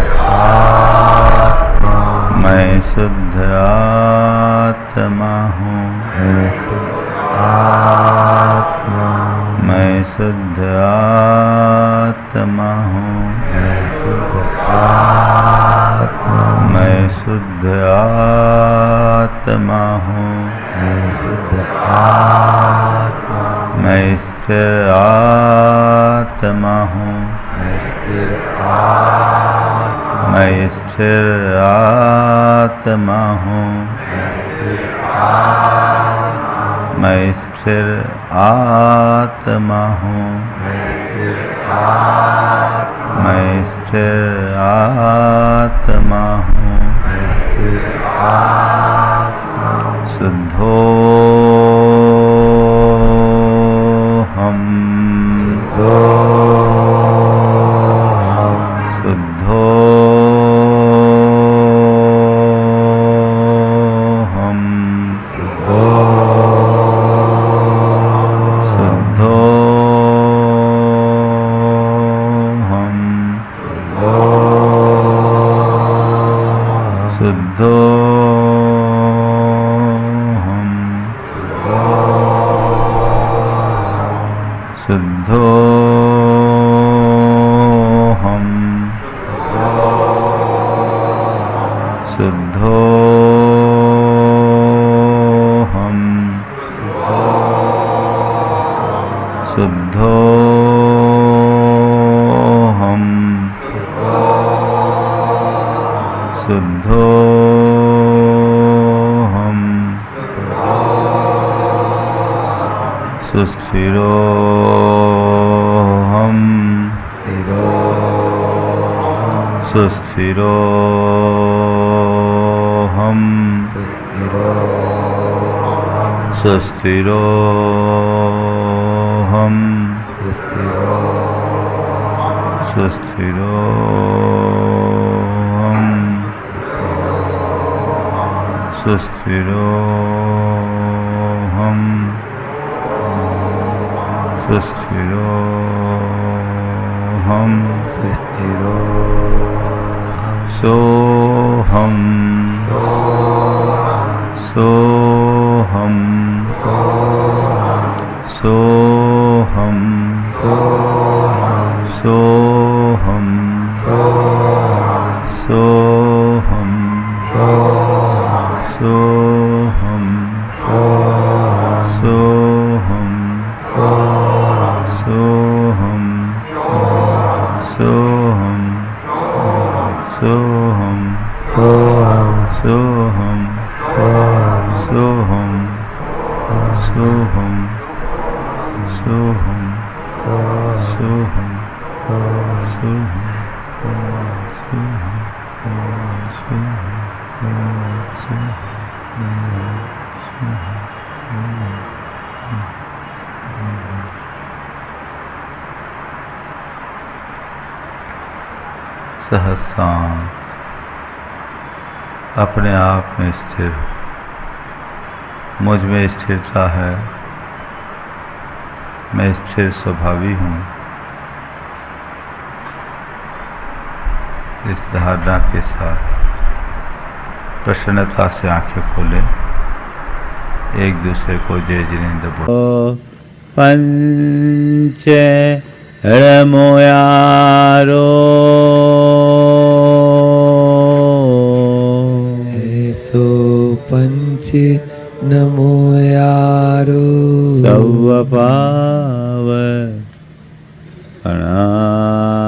आत्मा हूँ। मैं शुद्ध आत्मा हूँ। मैं शुद्ध आत्मा हूँ। मैं स्थिर आत्मा हूँ। मैं स्थिर आत्मा हूँ। मैं स्थिर आत्मा हूँ। मैं स्थिर आत्मा हूँ। शुद्धोहम। शुद्धोहम। शुद्धोहम। शुद्धोहम। शुद्धोहम। शुद्धोहम। शुद्धोहम। शुद्धोहम। सुस्थिरोहम। सुस्थिरोहम। सुस्थिरोहम। सुस्थिरोहम। सुस्थिरोहम। सुस्थिरोहम। सोहम। सोहम। सोहम। सोहम। सोहम। सोहम। सोहम। सोहम। सोहम। सोहम। सोहम। सोहम। सोहम। सोहम। सोहम। सहसा अपने आप में स्थिर हो। मुझ में स्थिरता है। मैं स्थिर स्वभावी हूँ। इस धारणा के साथ प्रसन्नता से आंखें खोले, एक दूसरे को जय जिनेंद्र बोलो। पंच रमोयारो नमो यारो सवपाव पणाशनो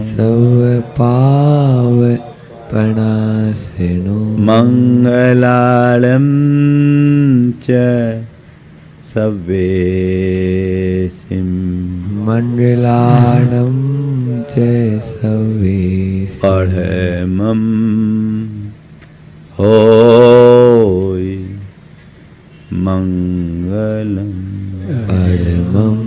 सब पाव पणासिनो मंगलालम च सवेसिम मंगलाणं च सवेसिम पढ़मं होय मंगलम। परमं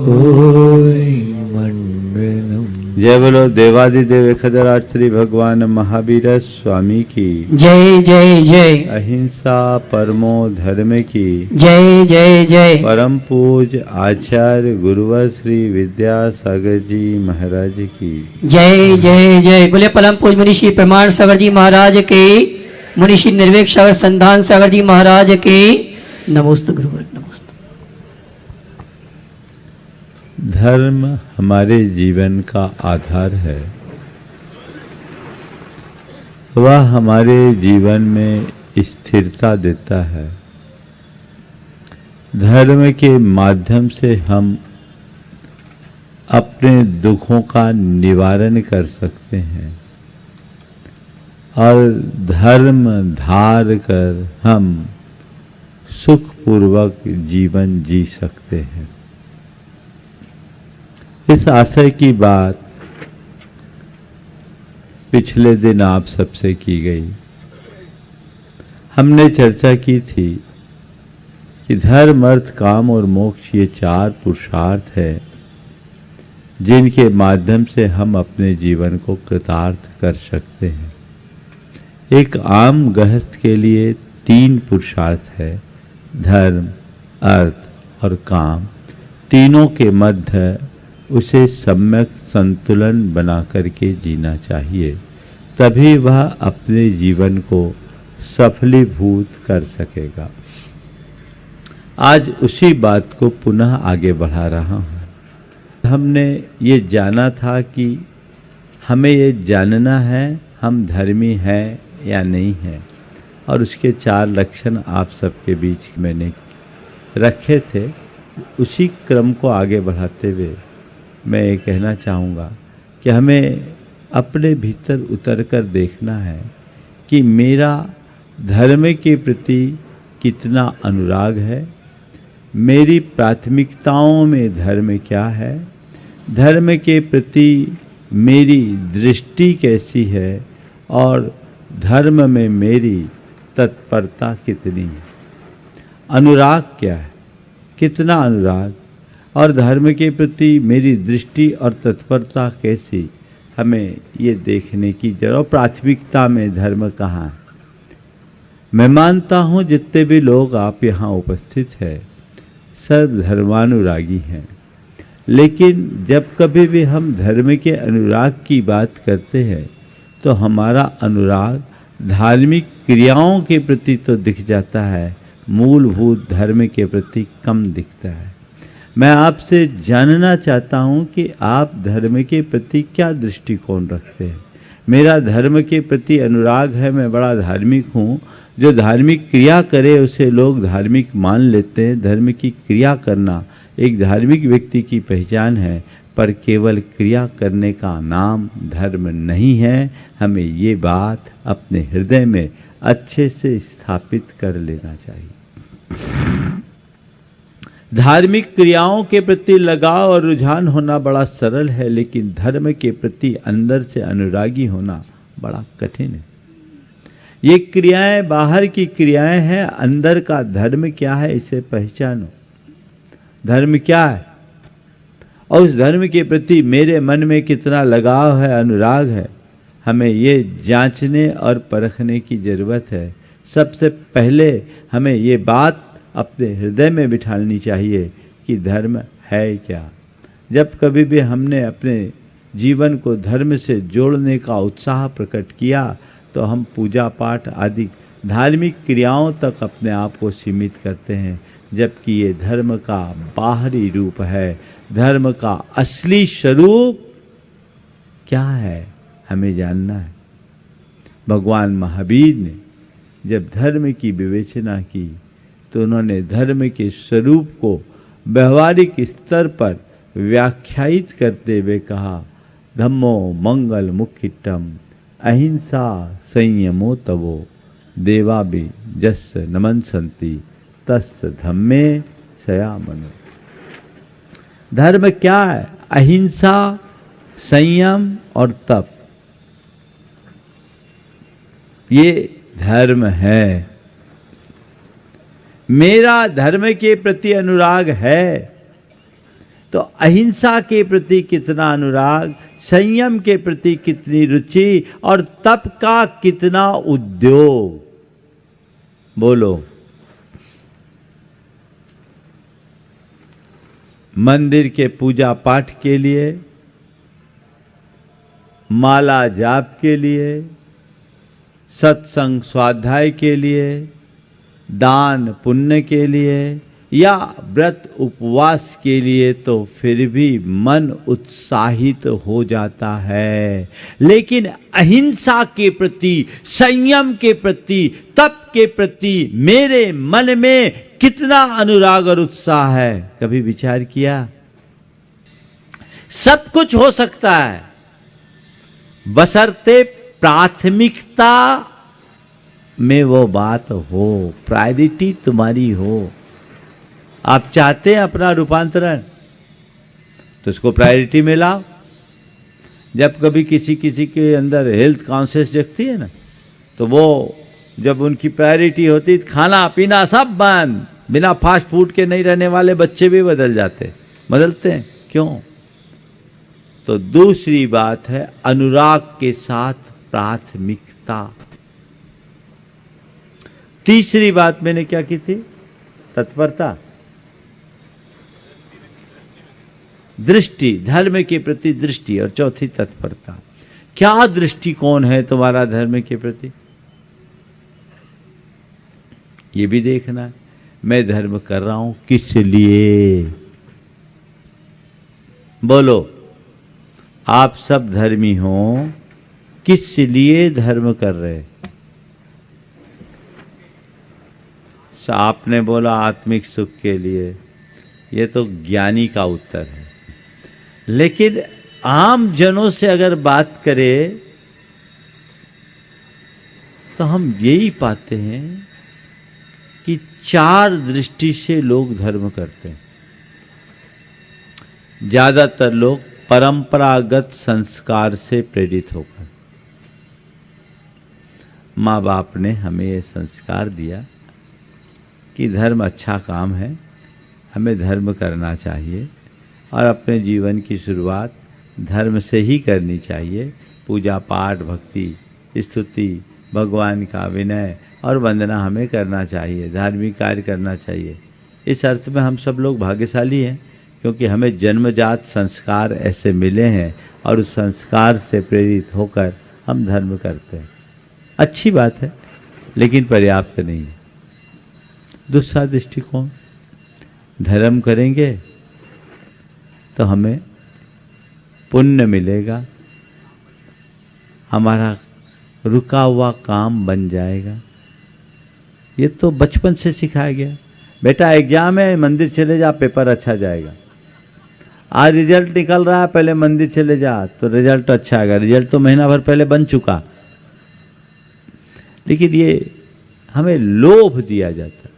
होय मंगलम। जय बोलो देवादिदेव खदराज श्री भगवान महावीर स्वामी की जय जय जय। अहिंसा परमो धर्म की जय जय जय। परम पूज आचार्य गुरुवर श्री विद्यासागर जी महाराज की जय जय जय। बोले परम पूज मुनिषी प्रमाण सागर जी महाराज के, मुनिषी निर्वेक सागर संधान सागर जी महाराज के नमोस्तु गुरुवर नमोस्तु। धर्म हमारे जीवन का आधार है। वह हमारे जीवन में स्थिरता देता है। धर्म के माध्यम से हम अपने दुखों का निवारण कर सकते हैं और धर्म धार कर हम सुखपूर्वक जीवन जी सकते हैं। इस आशय की बात पिछले दिन आप सबसे की गई। हमने चर्चा की थी कि धर्म अर्थ काम और मोक्ष ये चार पुरुषार्थ है जिनके माध्यम से हम अपने जीवन को कृतार्थ कर सकते हैं। एक आम गृहस्थ के लिए तीन पुरुषार्थ है, धर्म अर्थ और काम। तीनों के मध्य उसे सम्यक संतुलन बना करके जीना चाहिए, तभी वह अपने जीवन को सफलीभूत कर सकेगा। आज उसी बात को पुनः आगे बढ़ा रहा हूँ। हमने ये जाना था कि हमें ये जानना है हम धर्मी हैं या नहीं हैं, और उसके चार लक्षण आप सबके बीच मैंने रखे थे। उसी क्रम को आगे बढ़ाते हुए मैं ये कहना चाहूँगा कि हमें अपने भीतर उतर कर देखना है कि मेरा धर्म के प्रति कितना अनुराग है, मेरी प्राथमिकताओं में धर्म क्या है, धर्म के प्रति मेरी दृष्टि कैसी है और धर्म में मेरी तत्परता कितनी है। अनुराग क्या है, कितना अनुराग, और धर्म के प्रति मेरी दृष्टि और तत्परता कैसी, हमें ये देखने की जरूरत। प्राथमिकता में धर्म कहाँ है। मैं मानता हूँ जितने भी लोग आप यहाँ उपस्थित हैं सब धर्मानुरागी हैं, लेकिन जब कभी भी हम धर्म के अनुराग की बात करते हैं तो हमारा अनुराग धार्मिक क्रियाओं के प्रति तो दिख जाता है, मूलभूत धर्म के प्रति कम दिखता है। मैं आपसे जानना चाहता हूं कि आप धर्म के प्रति क्या दृष्टिकोण रखते हैं। मेरा धर्म के प्रति अनुराग है, मैं बड़ा धार्मिक हूं। जो धार्मिक क्रिया करे उसे लोग धार्मिक मान लेते हैं। धर्म की क्रिया करना एक धार्मिक व्यक्ति की पहचान है, पर केवल क्रिया करने का नाम धर्म नहीं है। हमें ये बात अपने हृदय में अच्छे से स्थापित कर लेना चाहिए। धार्मिक क्रियाओं के प्रति लगाव और रुझान होना बड़ा सरल है, लेकिन धर्म के प्रति अंदर से अनुरागी होना बड़ा कठिन है। ये क्रियाएं बाहर की क्रियाएं हैं, अंदर का धर्म क्या है इसे पहचानो। धर्म क्या है और उस धर्म के प्रति मेरे मन में कितना लगाव है, अनुराग है, हमें ये जांचने और परखने की जरूरत है। सबसे पहले हमें ये बात अपने हृदय में बिठानी चाहिए कि धर्म है क्या। जब कभी भी हमने अपने जीवन को धर्म से जोड़ने का उत्साह प्रकट किया तो हम पूजा पाठ आदि धार्मिक क्रियाओं तक अपने आप को सीमित करते हैं, जबकि ये धर्म का बाहरी रूप है। धर्म का असली स्वरूप क्या है हमें जानना है। भगवान महावीर ने जब धर्म की विवेचना की तो उन्होंने धर्म के स्वरूप को व्यवहारिक स्तर पर व्याख्यायित करते हुए कहा, धम्मो मंगल मुख्यम अहिंसा संयमो तवो देवाभि जस्य नमनसन्ति तस्य धम्मे सयामनो। धर्म क्या है? अहिंसा, संयम और तप, ये धर्म है। मेरा धर्म के प्रति अनुराग है तो अहिंसा के प्रति कितना अनुराग, संयम के प्रति कितनी रुचि और तप का कितना उद्योग। बोलो, मंदिर के पूजा पाठ के लिए, माला जाप के लिए, सत्संग स्वाध्याय के लिए, दान पुण्य के लिए या व्रत उपवास के लिए तो फिर भी मन उत्साहित हो जाता है, लेकिन अहिंसा के प्रति, संयम के प्रति, तप के प्रति मेरे मन में कितना अनुराग और उत्साह है, कभी विचार किया? सब कुछ हो सकता है बशर्ते प्राथमिकता में वो बात हो, प्रायोरिटी तुम्हारी हो। आप चाहते हैं अपना रूपांतरण तो उसको प्रायोरिटी में लाओ। जब कभी किसी के अंदर हेल्थ कॉन्शियस जगती है ना, तो वो जब उनकी प्रायोरिटी होती, खाना पीना सब बंद, बिना फास्ट फूड के नहीं रहने वाले बच्चे भी बदलते हैं। क्यों? तो दूसरी बात है अनुराग के साथ प्राथमिकता। तीसरी बात मैंने क्या की थी? तत्परता, दृष्टि, धर्म के प्रति दृष्टि। और चौथी तत्परता। क्या दृष्टिकोण है तुम्हारा धर्म के प्रति, ये भी देखना है। मैं धर्म कर रहा हूं किस लिए? बोलो, आप सब धर्मी हो, किस लिए धर्म कर रहे? आपने बोला आत्मिक सुख के लिए, ये तो ज्ञानी का उत्तर है। लेकिन आम जनों से अगर बात करें तो हम यही पाते हैं कि चार दृष्टि से लोग धर्म करते हैं। ज्यादातर लोग परंपरागत संस्कार से प्रेरित होकर, माँ बाप ने हमें ये संस्कार दिया कि धर्म अच्छा काम है, हमें धर्म करना चाहिए और अपने जीवन की शुरुआत धर्म से ही करनी चाहिए। पूजा पाठ, भक्ति, स्तुति, भगवान का विनय और वंदना हमें करना चाहिए, धार्मिक कार्य करना चाहिए। इस अर्थ में हम सब लोग भाग्यशाली हैं क्योंकि हमें जन्मजात संस्कार ऐसे मिले हैं और उस संस्कार से प्रेरित होकर हम धर्म करते हैं। अच्छी बात है, लेकिन पर्याप्त नहीं है। दूसरा दृष्टिकोण, धर्म करेंगे तो हमें पुण्य मिलेगा, हमारा रुका हुआ काम बन जाएगा। ये तो बचपन से सिखाया गया, बेटा एग्जाम है मंदिर चले जा, पेपर अच्छा जाएगा। आज रिजल्ट निकल रहा है, पहले मंदिर चले जा तो रिजल्ट अच्छा आएगा। रिजल्ट तो महीना भर पहले बन चुका, लेकिन ये हमें लोभ दिया जाता है।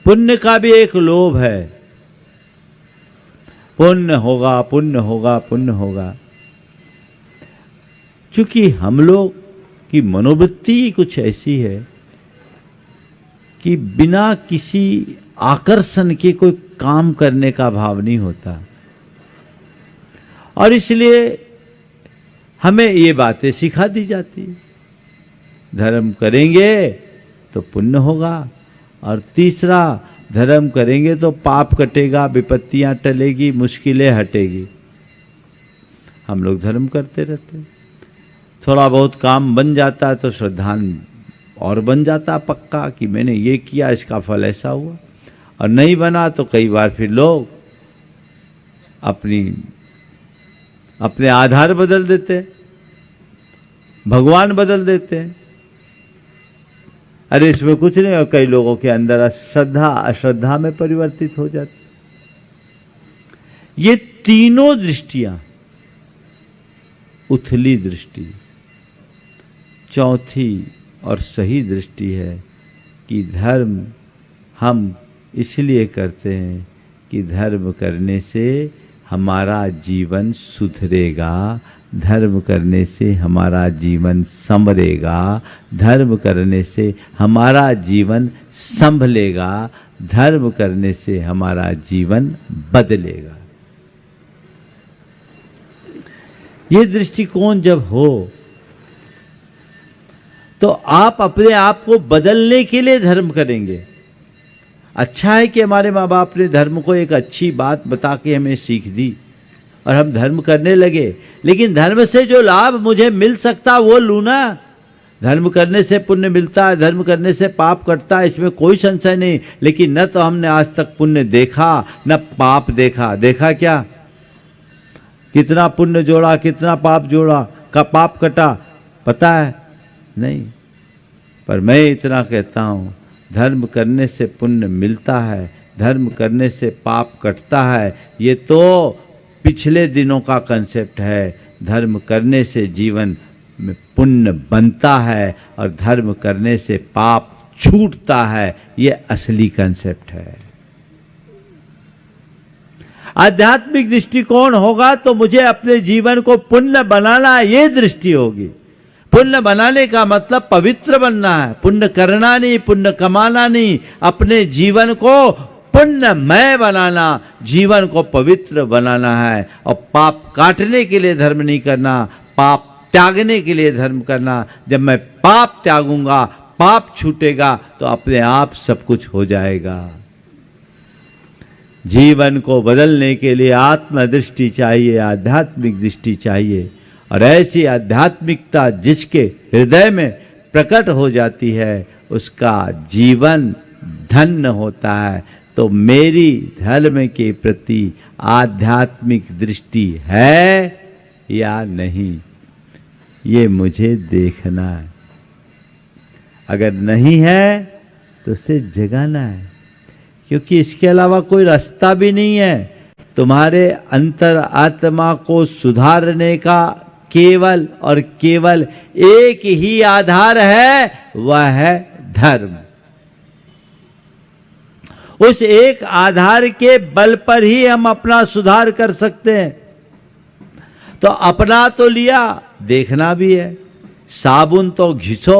पुण्य का भी एक लोभ है, पुण्य होगा, पुण्य होगा, पुण्य होगा। क्योंकि हम लोग की मनोवृत्ति कुछ ऐसी है कि बिना किसी आकर्षण के कोई काम करने का भाव नहीं होता, और इसलिए हमें ये बातें सिखा दी जाती। धर्म करेंगे तो पुण्य होगा, और तीसरा, धर्म करेंगे तो पाप कटेगा, विपत्तियां टलेगी, मुश्किलें हटेगी। हम लोग धर्म करते रहते, थोड़ा बहुत काम बन जाता है तो श्रद्धान और बन जाता पक्का कि मैंने ये किया, इसका फल ऐसा हुआ। और नहीं बना तो कई बार फिर लोग अपने आधार बदल देते, भगवान बदल देते हैं। अरे इसमें कुछ नहीं, और कई लोगों के अंदर श्रद्धा अश्रद्धा में परिवर्तित हो जाती। ये तीनों दृष्टियां, उथली दृष्टि, चौथी और सही दृष्टि है कि धर्म हम इसलिए करते हैं कि धर्म करने से हमारा जीवन सुधरेगा, धर्म करने से हमारा जीवन संवरेगा, धर्म करने से हमारा जीवन संभलेगा, धर्म करने से हमारा जीवन बदलेगा। ये दृष्टिकोण जब हो तो आप अपने आप को बदलने के लिए धर्म करेंगे। अच्छा है कि हमारे माँ बाप ने धर्म को एक अच्छी बात बता के हमें सीख दी और हम धर्म करने लगे, लेकिन धर्म से जो लाभ मुझे मिल सकता वो लूँ ना। धर्म करने से पुण्य मिलता है, धर्म करने से पाप कटता है, इसमें कोई संशय नहीं। लेकिन न तो हमने आज तक पुण्य देखा न पाप देखा। देखा क्या? कितना पुण्य जोड़ा, कितना पाप जोड़ा, का पाप कटा, पता है? नहीं। पर मैं इतना कहता हूँ, धर्म करने से पुण्य मिलता है, धर्म करने से पाप कटता है, ये तो पिछले दिनों का कंसेप्ट है। धर्म करने से जीवन में पुण्य बनता है और धर्म करने से पाप छूटता है, ये असली कंसेप्ट है। आध्यात्मिक दृष्टिकोण होगा तो मुझे अपने जीवन को पुण्य बनाना, ये दृष्टि होगी। पुण्य बनाने का मतलब पवित्र बनना है, पुण्य करना नहीं, पुण्य कमाना नहीं, अपने जीवन को पुण्यमय बनाना, जीवन को पवित्र बनाना है। और पाप काटने के लिए धर्म नहीं करना, पाप त्यागने के लिए धर्म करना। जब मैं पाप त्यागूंगा, पाप छूटेगा तो अपने आप सब कुछ हो जाएगा। जीवन को बदलने के लिए आत्मदृष्टि चाहिए, आध्यात्मिक दृष्टि चाहिए। और ऐसी आध्यात्मिकता जिसके हृदय में प्रकट हो जाती है, उसका जीवन धन्य होता है। तो मेरी धर्म के प्रति आध्यात्मिक दृष्टि है या नहीं, ये मुझे देखना है। अगर नहीं है तो उसे जगाना है, क्योंकि इसके अलावा कोई रास्ता भी नहीं है। तुम्हारे अंतर आत्मा को सुधारने का केवल और केवल एक ही आधार है, वह है धर्म। उस एक आधार के बल पर ही हम अपना सुधार कर सकते हैं। तो अपना तो लिया, देखना भी है। साबुन तो घिसो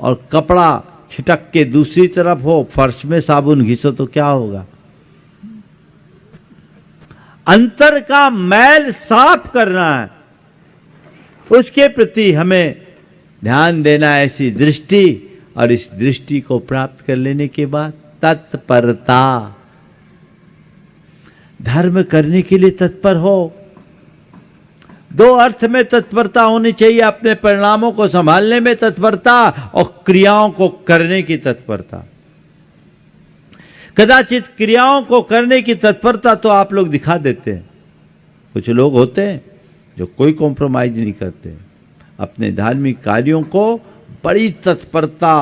और कपड़ा छिटक के दूसरी तरफ हो, फर्श में साबुन घिसो तो क्या होगा? अंतर का मैल साफ करना है, उसके प्रति हमें ध्यान देना, ऐसी दृष्टि। और इस दृष्टि को प्राप्त कर लेने के बाद तत्परता, धर्म करने के लिए तत्पर हो। दो अर्थ में तत्परता होनी चाहिए, अपने परिणामों को संभालने में तत्परता और क्रियाओं को करने की तत्परता। कदाचित क्रियाओं को करने की तत्परता तो आप लोग दिखा देते हैं। कुछ लोग होते हैं जो कोई कॉम्प्रोमाइज नहीं करते, अपने धार्मिक कार्यों को बड़ी तत्परता,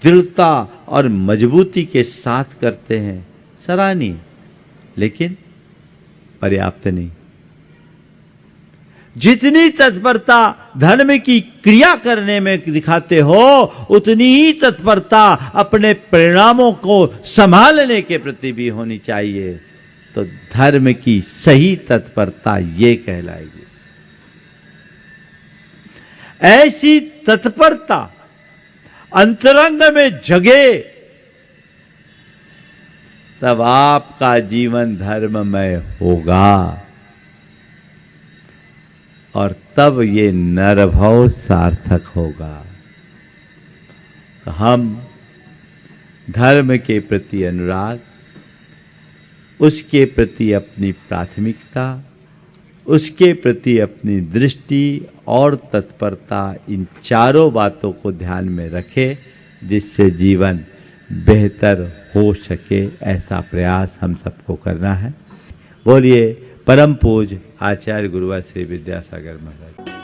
दृढ़ता और मजबूती के साथ करते हैं। सराहनीय, लेकिन पर्याप्त नहीं। जितनी तत्परता धर्म की क्रिया करने में दिखाते हो, उतनी ही तत्परता अपने परिणामों को संभालने के प्रति भी होनी चाहिए। तो धर्म की सही तत्परता ये कहलाएगी। ऐसी तत्परता अंतरंग में जगे, तब आपका जीवन धर्ममय होगा और तब ये नरभव सार्थक होगा। तो हम धर्म के प्रति अनुराग, उसके प्रति अपनी प्राथमिकता, उसके प्रति अपनी दृष्टि और तत्परता, इन चारों बातों को ध्यान में रखें, जिससे जीवन बेहतर हो सके। ऐसा प्रयास हम सबको करना है। बोलिए परम पूज्य आचार्य गुरुवर श्री विद्यासागर महाराज।